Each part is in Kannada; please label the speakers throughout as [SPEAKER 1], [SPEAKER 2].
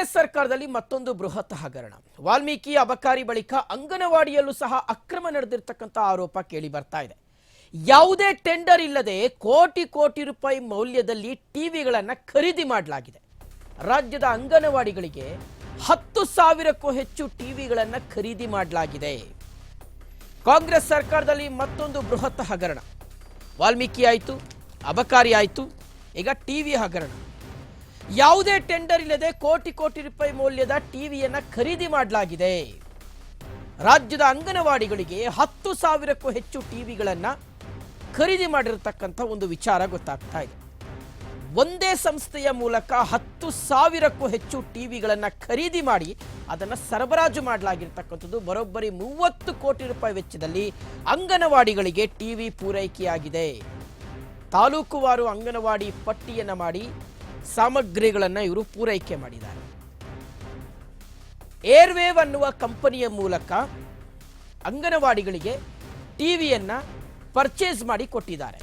[SPEAKER 1] ಕಾಂಗ್ರೆಸ್ ಸರ್ಕಾರದಲ್ಲಿ ಮತ್ತೊಂದು ಬೃಹತ್ ಹಗರಣ. ವಾಲ್ಮೀಕಿ ಅಬಕಾರಿ ಬಳಿಕ ಅಂಗನವಾಡಿಯಲ್ಲೂ ಸಹ ಅಕ್ರಮ ನಡೆದಿರತಕ್ಕಂತ ಆರೋಪ ಕೇಳಿ ಬರ್ತಾ ಇದೆ. ಯಾವುದೇ ಟೆಂಡರ್ ಇಲ್ಲದೆ ಕೋಟಿ ಕೋಟಿ ರೂಪಾಯಿ ಮೌಲ್ಯದಲ್ಲಿ ಟಿವಿಗಳನ್ನು ಖರೀದಿ ಮಾಡಲಾಗಿದೆ. ರಾಜ್ಯದ ಅಂಗನವಾಡಿಗಳಿಗೆ 10,000ಕ್ಕೂ ಹೆಚ್ಚು ಟಿವಿಗಳನ್ನು ಖರೀದಿ ಮಾಡಲಾಗಿದೆ. ಕಾಂಗ್ರೆಸ್ ಸರ್ಕಾರದಲ್ಲಿ ಮತ್ತೊಂದು ಬೃಹತ್ ಹಗರಣ. ವಾಲ್ಮೀಕಿ ಆಯಿತು, ಅಬಕಾರಿ ಆಯಿತು, ಈಗ ಟಿವಿ ಹಗರಣ. ಯಾವುದೇ ಟೆಂಡರ್ ಇಲ್ಲದೆ ಕೋಟಿ ಕೋಟಿ ರೂಪಾಯಿ ಮೌಲ್ಯದ ಟಿವಿಯನ್ನು ಖರೀದಿ ಮಾಡಲಾಗಿದೆ. ರಾಜ್ಯದ ಅಂಗನವಾಡಿಗಳಿಗೆ 10,000ಕ್ಕೂ ಹೆಚ್ಚು ಟಿವಿಗಳನ್ನು ಖರೀದಿ ಮಾಡಿರತಕ್ಕಂಥ ಒಂದು ವಿಚಾರ ಗೊತ್ತಾಗ್ತಾ ಇದೆ. ಒಂದೇ ಸಂಸ್ಥೆಯ ಮೂಲಕ 10,000ಕ್ಕೂ ಹೆಚ್ಚು ಟಿವಿಗಳನ್ನು ಖರೀದಿ ಮಾಡಿ ಅದನ್ನು ಸರಬರಾಜು ಮಾಡಲಾಗಿರ್ತಕ್ಕಂಥದ್ದು. ಬರೋಬ್ಬರಿ 30 ಕೋಟಿ ರೂಪಾಯಿ ವೆಚ್ಚದಲ್ಲಿ ಅಂಗನವಾಡಿಗಳಿಗೆ ಟಿವಿ ಪೂರೈಕೆಯಾಗಿದೆ. ತಾಲೂಕುವಾರು ಅಂಗನವಾಡಿ ಪಟ್ಟಿಯನ್ನು ಮಾಡಿ ಸಾಮಗ್ರಿಗಳನ್ನು ಇವರು ಪೂರೈಕೆ ಮಾಡಿದ್ದಾರೆ. ಏರ್ವೇವ್ ಅನ್ನುವ ಕಂಪನಿಯ ಮೂಲಕ ಅಂಗನವಾಡಿಗಳಿಗೆ ಟಿವಿಯನ್ನು ಪರ್ಚೇಸ್ ಮಾಡಿ ಕೊಟ್ಟಿದ್ದಾರೆ.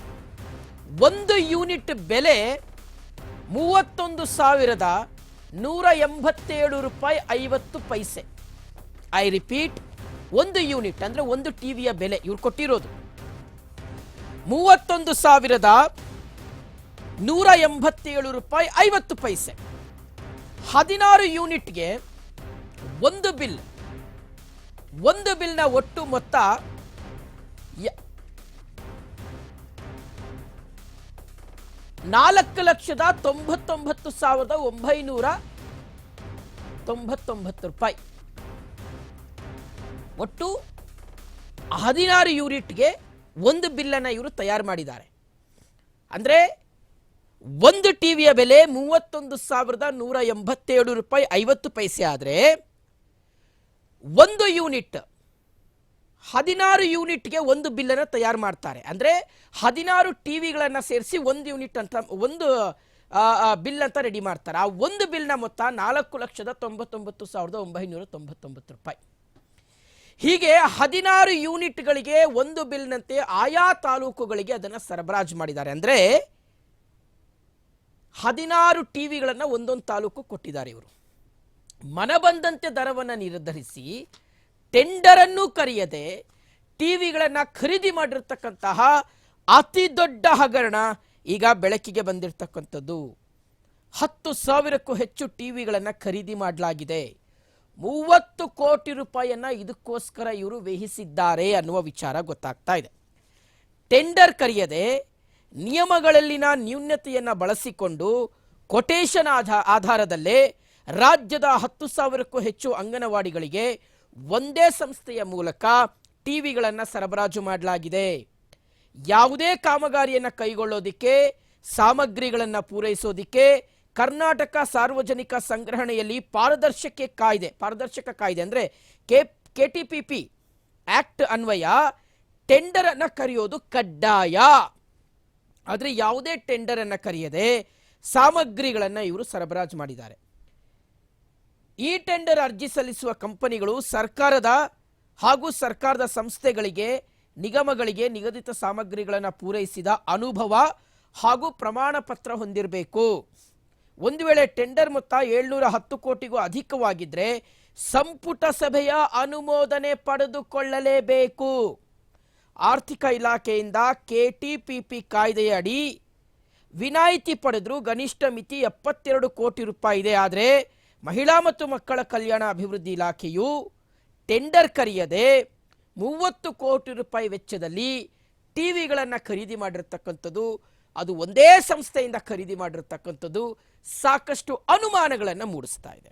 [SPEAKER 1] ಒಂದು ಯೂನಿಟ್ ಬೆಲೆ 31,187 ರೂಪಾಯಿ 50 ಪೈಸೆ. ಐ ರಿಪೀಟ್, ಒಂದು ಯೂನಿಟ್ ಅಂದ್ರೆ ಒಂದು ಟಿವಿಯ ಬೆಲೆ ಇವ್ರು ಕೊಟ್ಟಿರೋದು 31,187 ರೂಪಾಯಿ 50 ಪೈಸೆ. 16 ಯೂನಿಟ್ಗೆ ಒಂದು ಬಿಲ್ನ ಒಟ್ಟು ಮೊತ್ತ 4,99,999 ರೂಪಾಯಿ. ಒಟ್ಟು 16 ಯೂನಿಟ್ಗೆ ಒಂದು ಬಿಲ್ಲನ್ನು ಇವರು ತಯಾರು ಮಾಡಿದ್ದಾರೆ. ಅಂದರೆ ಒಂದು ಟಿವಿಯ ಬೆಲೆ 31,187 ರೂಪಾಯಿ 50 ಪೈಸೆ ಆದರೆ ಒಂದು ಯೂನಿಟ್ 16 ಯೂನಿಟ್ಗೆ ಒಂದು ಬಿಲ್ಲನ್ನು ತಯಾರು ಮಾಡ್ತಾರೆ. ಅಂದರೆ 16 ಟಿವಿಗಳನ್ನು ಸೇರಿಸಿ ಒಂದು ಯೂನಿಟ್ ಅಂತ ಒಂದು ಬಿಲ್ ಅಂತ ರೆಡಿ ಮಾಡ್ತಾರೆ. ಆ ಒಂದು ಬಿಲ್ನ ಮೊತ್ತ 4,99,999 ರೂಪಾಯಿ. ಹೀಗೆ 16 ಯೂನಿಟ್ಗಳಿಗೆ ಒಂದು ಬಿಲ್ನಂತೆ ಆಯಾ ತಾಲೂಕುಗಳಿಗೆ ಅದನ್ನು ಸರಬರಾಜು ಮಾಡಿದ್ದಾರೆ. ಅಂದರೆ 16 ಟಿವಿಗಳನ್ನು ಒಂದೊಂದು ತಾಲೂಕು ಕೊಟ್ಟಿದ್ದಾರೆ. ಇವರು ಮನಬಂದಂತೆ ದರವನ್ನು ನಿರ್ಧರಿಸಿ ಟೆಂಡರ್ ಅನ್ನು ಕರೆಯದೆ ಟಿವಿಗಳನ್ನು ಖರೀದಿ ಮಾಡಿರ್ತಕ್ಕಂತಹ ಅತಿ ದೊಡ್ಡ ಹಗರಣ ಈಗ ಬೆಳಕಿಗೆ ಬಂದಿರತಕ್ಕಂಥದ್ದು. 10,000ಕ್ಕೂ ಹೆಚ್ಚು ಟಿವಿಗಳನ್ನು ಖರೀದಿ ಮಾಡಲಾಗಿದೆ. 30 ಕೋಟಿ ರೂಪಾಯಿಯನ್ನ ಇದಕ್ಕೋಸ್ಕರ ಇವರು ವೇಹಿಸಿದ್ದಾರೆ ಅನ್ನುವ ವಿಚಾರ ಗೊತ್ತಾಗ್ತಾ ಇದೆ. ಟೆಂಡರ್ ಕರೆಯದೆ ನಿಯಮಗಳಲ್ಲಿನ ನ್ಯೂನತೆಯನ್ನು ಬಳಸಿಕೊಂಡು ಕೊಟೇಶನ್ ಆಧಾರದಲ್ಲೇ ರಾಜ್ಯದ 10,000ಕ್ಕೂ ಹೆಚ್ಚು ಅಂಗನವಾಡಿಗಳಿಗೆ ಒಂದೇ ಸಂಸ್ಥೆಯ ಮೂಲಕ ಟಿವಿಗಳನ್ನು ಸರಬರಾಜು ಮಾಡಲಾಗಿದೆ. ಯಾವುದೇ ಕಾಮಗಾರಿಯನ್ನು ಕೈಗೊಳ್ಳೋದಿಕ್ಕೆ, ಸಾಮಗ್ರಿಗಳನ್ನು ಪೂರೈಸೋದಿಕ್ಕೆ ಕರ್ನಾಟಕ ಸಾರ್ವಜನಿಕ ಸಂಗ್ರಹಣೆಯಲ್ಲಿ ಪಾರದರ್ಶಕ ಕಾಯ್ದೆ ಅಂದರೆ KTPP ಆಕ್ಟ್ ಅನ್ವಯ ಟೆಂಡರ್ ಅನ್ನು ಕರೆಯೋದು ಕಡ್ಡಾಯ. ಆದರೆ ಯಾವುದೇ ಟೆಂಡರ್ ಅನ್ನು ಕರೆಯದೆ ಸಾಮಗ್ರಿಗಳನ್ನು ಇವರು ಸರಬರಾಜು ಮಾಡಿದ್ದಾರೆ. ಈ ಟೆಂಡರ್ ಅರ್ಜಿ ಸಲ್ಲಿಸುವ ಕಂಪನಿಗಳು ಸರ್ಕಾರದ ಹಾಗೂ ಸರ್ಕಾರದ ಸಂಸ್ಥೆಗಳಿಗೆ, ನಿಗಮಗಳಿಗೆ ನಿಗದಿತ ಸಾಮಗ್ರಿಗಳನ್ನು ಪೂರೈಸಿದ ಅನುಭವ ಹಾಗೂ ಪ್ರಮಾಣ ಪತ್ರ ಹೊಂದಿರಬೇಕು. ಒಂದು ವೇಳೆ ಟೆಂಡರ್ ಮೊತ್ತ 710 ಕೋಟಿಗೂ ಅಧಿಕವಾಗಿದ್ದರೆ ಸಂಪುಟ ಸಭೆಯ ಅನುಮೋದನೆ ಪಡೆದುಕೊಳ್ಳಲೇಬೇಕು. ಆರ್ಥಿಕ ಇಲಾಖೆಯಿಂದ KTPP ಕಾಯ್ದೆಯ ಅಡಿ ವಿನಾಯಿತಿ ಪಡೆದರೂ ಗರಿಷ್ಠ ಮಿತಿ 72 ಕೋಟಿ ರೂಪಾಯಿ ಇದೆ. ಆದರೆ ಮಹಿಳಾ ಮತ್ತು ಮಕ್ಕಳ ಕಲ್ಯಾಣ ಅಭಿವೃದ್ಧಿ ಇಲಾಖೆಯು ಟೆಂಡರ್ ಕರೆಯದೆ 30 ಕೋಟಿ ರೂಪಾಯಿ ವೆಚ್ಚದಲ್ಲಿ ಟಿವಿಗಳನ್ನು ಖರೀದಿ ಮಾಡಿರ್ತಕ್ಕಂಥದ್ದು, ಅದು ಒಂದೇ ಸಂಸ್ಥೆಯಿಂದ ಖರೀದಿ ಮಾಡಿರ್ತಕ್ಕಂಥದ್ದು ಸಾಕಷ್ಟು ಅನುಮಾನಗಳನ್ನು ಮೂಡಿಸ್ತಾ ಇದೆ.